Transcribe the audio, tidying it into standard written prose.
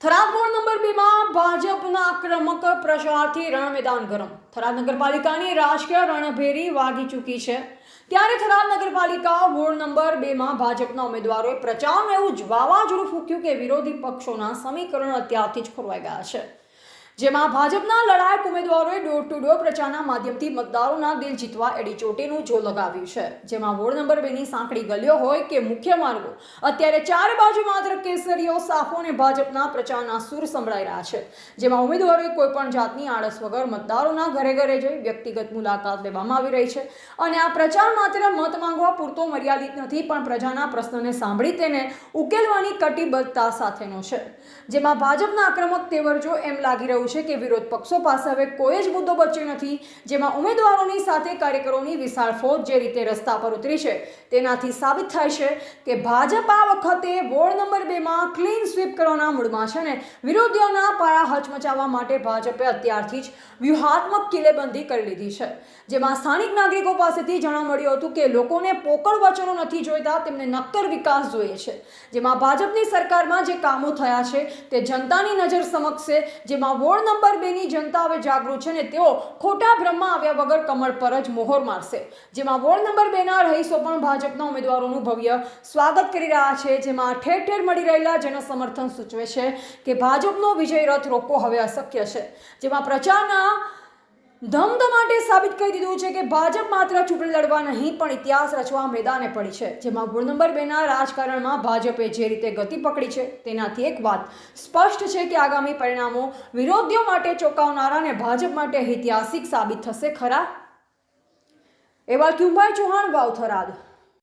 Tharad ward number 2 માં ભાજપના આક્રમક પ્રચારથી રણમેદાન ગરમ। થરાદ નગરપાલિકાની રાજકીય રણભેરી વાગી ચૂકી છે। ત્યારે થરાદ નગરપાલિકા વોર્ડ નંબર 2 માં ભાજપના ઉમેદવારોએ પ્રચારનું એવું વાવાઝોડું ફૂંક્યું કે વિરોધી પક્ષોના સમીકરણ અત્યારથી જ ખોરવાઈ ગયા છે। જેમાં ભાજપના લડાયક ઉમેદવારોએ ડોર ટુ ડોર પ્રચારના માધ્યમથી મતદારોના દિલ જીતવા એડી ચોટીનું જોર લગાવ્યું છે। જેમાં વોર્ડ નંબર 2 ની સાંકડી ગલીઓ હોય કે મુખ્ય માર્ગો, અત્યારે ચારે બાજુ માત્ર કેસરીઓ, સાફો અને ભાજપના પ્રચારના સૂર સંભળાઈ રહ્યા છે। જેમાં ઉમેદવારોએ કોઈપણ જાતની આળસ વગર મતદારોના ઘરે ઘરે જઈ વ્યક્તિગત મુલાકાત લેવામાં આવી રહી છે। અને આ પ્રચાર માત્ર મત માંગવા પૂરતો મર્યાદિત નથી, પણ પ્રજાના પ્રશ્નોને સાંભળી તેને ઉકેલવાની કટિબદ્ધતા સાથેનો છે। જેમાં ભાજપના આક્રમક તેવર જો એમ લાગી રહ્યું છે કે વિરોધ પક્ષો પાસે હવે કોઈ જ મુદ્દો બચ્યો નથી। જેમાં ઉમેદવારોની સાથે કાર્યકરોની વિશાળ ફોજ જે રીતે રસ્તા પર ઉતરી છે, તેનાથી સાબિત થાય છે કે ભાજપ આ વખતે વોર્ડ નંબર 2 માં ક્લીન સ્વીપ કરવાના મૂડમાં છે ને વિરોધીઓના પાયા હચમચાવવા માટે ભાજપે અત્યારથી જ વ્યૂહાત્મક કિલ્લેબંધી કરી લીધી છે। જેમાં સ્થાનિક નાગરિકો પાસેથી જાણવા મળ્યું હતું કે લોકોને પોકળ વચનો નથી જોઈતા, તેમને નક્કર વિકાસ જોઈએ છે। જેમાં ભાજપની સરકારમાં જે કામો થયા છે તે જનતાની નજર સમક્ષ છે। જેમાં વોર્ડ નંબર 2 ની જનતા હવે જાગૃત છે ને તેઓ ખોટા ભ્રમમાં આવ્યા વગર કમળ પર જ મોહર મારશે। જેમાં વોર્ડ નંબર 2 ના રહીશો પણ ભાજપના ઉમેદવારોનું ભવ્ય સ્વાગત કરી રહ્યા છે। જેમાં ઠેર ઠેર મળી રહેલા જનસમર્થન સૂચવે છે કે ભાજપનો વિજય રથ રોકવો હવે અશક્ય છે। જેમાં પ્રચારના ધમધમાટે સાબિત કરી દીધું છે કે ભાજપ માત્ર ચૂંટણી લડવા નહીં પણ ઇતિહાસ રચવા મેદાને પડી છે। જેમાં વોર્ડ નંબર 2 ના રાજકારણમાં ભાજપે જે રીતે ગતિ પકડી છે, તેનાથી એક વાત સ્પષ્ટ છે કે આગામી પરિણામો વિરોધીઓ માટે ચોંકાવનારા અને ભાજપ માટે ઐતિહાસિક સાબિત થશે ખરા। એવા ક્યુભાઈ ચૌહાણ, વાવ, થરાદ।